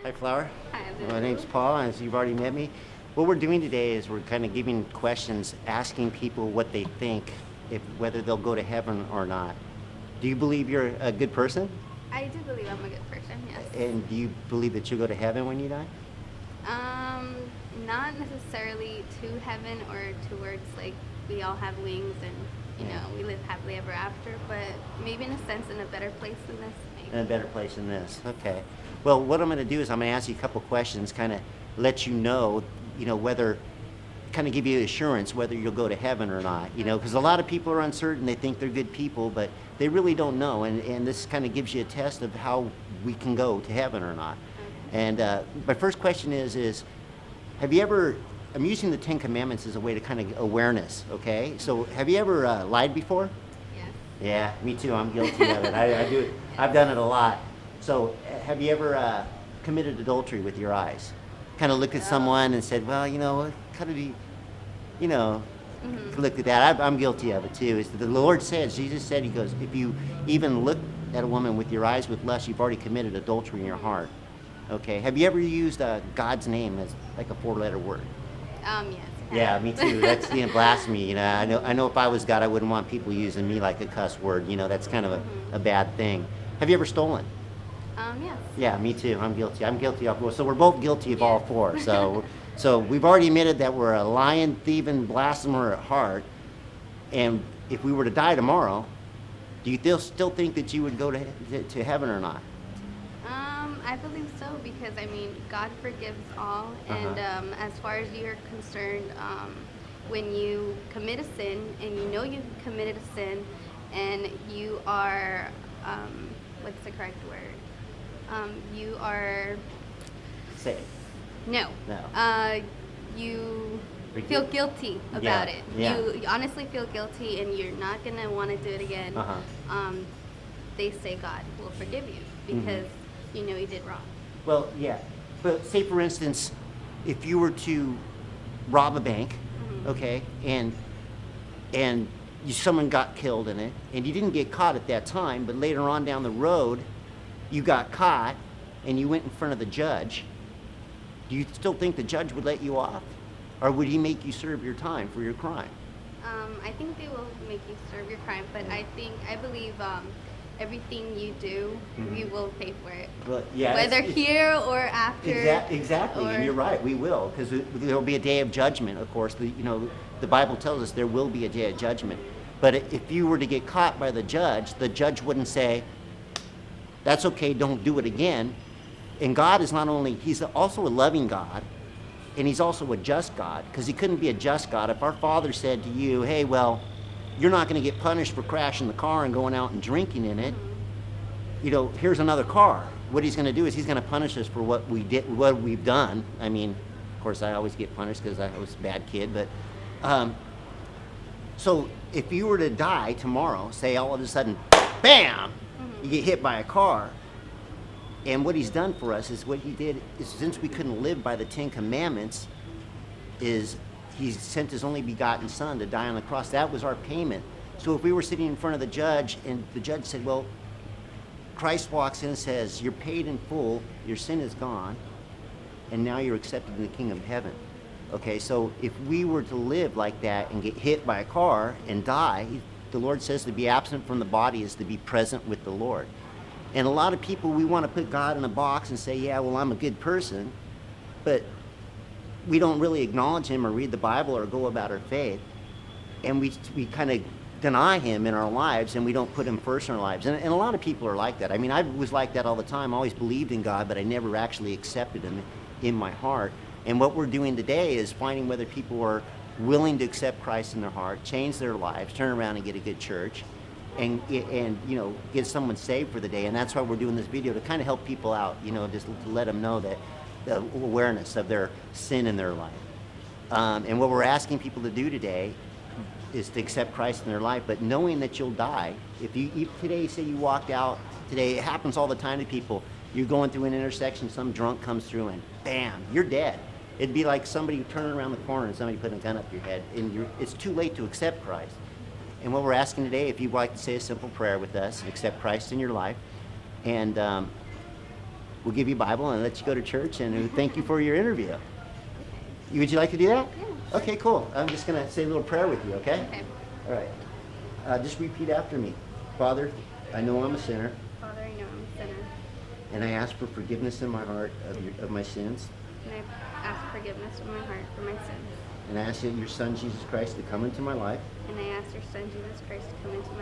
Hi, Flower. Hi, My name's Lou. Paul, as you've already met me. What we're doing today is we're kind of giving questions, asking people what they think, if whether they'll go to heaven or not. Do you believe you're a good person? I do believe I'm a good person, yes. And do you believe that you'll go to heaven when you die? Um, Not necessarily to heaven or towards like we all have wings and Yeah. we live happily ever after, but maybe in a sense in a better place than this, In a maybe. better place than this. Okay. Well, what I'm going to do is I'm going to ask you a couple questions, kind of let you know, whether, kind of give you assurance whether you'll go to heaven or not. You know, because a lot of people are uncertain. They think they're good people, but they really don't know. And this kind of gives you a test of how we can go to heaven or not. Okay. And my first question is have you ever? I'm using the Ten Commandments as a way to kind of awareness. Okay. So have you ever lied before? Yes. Yeah, me too. I'm guilty of it. I do it. I've done it a lot. So, have you ever committed adultery with your eyes? Kind of looked at someone and said, "Well, you know, kind of be, you know, looked at that." I'm guilty of it too. It's, the Lord says, Jesus said, He goes, if you even look at a woman with your eyes with lust, you've already committed adultery in your heart. Okay. Have you ever used God's name as like a four-letter word? Yes. I Yeah, have. me too. That's blasphemy. You know, I know. If I was God, I wouldn't want people using me like a cuss word. You know, that's kind of a bad thing. Have you ever stolen? Yes. Yeah, me too. I'm guilty. I'm guilty of. So we're both guilty of all Yes. four. So we've already admitted that we're a lying, thieving, blasphemer at heart. And if we were to die tomorrow, do you still think that you would go to heaven or not? I believe so because I mean God forgives all, and Uh-huh. as far as you're concerned, when you commit a sin and you know you've committed a sin, and you are, what's the correct word? You are Say. no, No. you feel Forgive- guilty Yeah, about it. yeah. You honestly feel guilty, and you're not gonna want to do it again. Uh-huh. They say God will forgive you Mhm. because you know you did wrong. Well, yeah. But say, for instance, if you were to rob a bank, okay, and someone got killed in it, and you didn't get caught at that time, but later on down the road, you got caught, and you went in front of the judge. Do you still think the judge would let you off, or would he make you serve your time for your crime? I think they will make you serve your crime, but I believe everything you do, you will pay for it. Well, yeah, Whether here or after. Exactly, Or, and you're right. We will, because there will be a day of judgment. Of course, the Bible tells us there will be a day of judgment. But if you were to get caught by the judge wouldn't say, "That's okay, don't do it again." And God is not only, He's also a loving God, and He's also a just God, because He couldn't be a just God if our Father said to you, "Hey, well, you're not going to get punished for crashing the car and going out and drinking in it. You know, here's another car." What He's going to do is He's going to punish us for what we did, what we've done. I mean, of course, I always get punished because I was a bad kid, but um, so if you were to die tomorrow, say all of a sudden, bam, you get hit by a car. And what He's done for us is what He did is, since we couldn't live by the Ten Commandments, is He sent His only begotten Son to die on the cross. That was our payment. So if we were sitting in front of the judge and the judge said, "Well," Christ walks in and says, "You're paid in full, your sin is gone, and now you're accepted in the kingdom of heaven." Okay, so if we were to live like that and get hit by a car and die, the Lord says to be absent from the body is to be present with the Lord. And a lot of people, we want to put God in a box and say, "Yeah, well, I'm a good person," but we don't really acknowledge Him or read the Bible or go about our faith, and we kind of deny Him in our lives, and we don't put Him first in our lives. And a lot of people are like that. I mean, I was like that all the time. I always believed in God, but I never actually accepted Him in my heart. And what we're doing today is finding whether people are willing to accept Christ in their heart, change their lives, turn around and get a good church, and you know, get someone saved for the day. And that's why we're doing this video, to kind of help people out, you know, just to let them know that the awareness of their sin in their life. And what we're asking people to do today is to accept Christ in their life, but knowing that you'll die. If today, say you walked out today, it happens all the time to people. You're going through an intersection, some drunk comes through, and bam, you're dead. It'd be like somebody turning around the corner and somebody putting a gun up your head, and it's too late to accept Christ. And what we're asking today, if you'd like to say a simple prayer with us and accept Christ in your life, and we'll give you a Bible and let you go to church, and we'll thank you for your interview. Would you like to do that? Yeah. Okay, cool. I'm just going to say a little prayer with you, okay? Okay. All right. Just repeat after me. Father, I know I'm a sinner, Father, I know I'm a sinner, and I ask for forgiveness in my heart of my sins. and I ask forgiveness in my heart for my sins. And I ask that your Son, Jesus Christ, to come into my life And I ask your Son, Jesus Christ, to come into my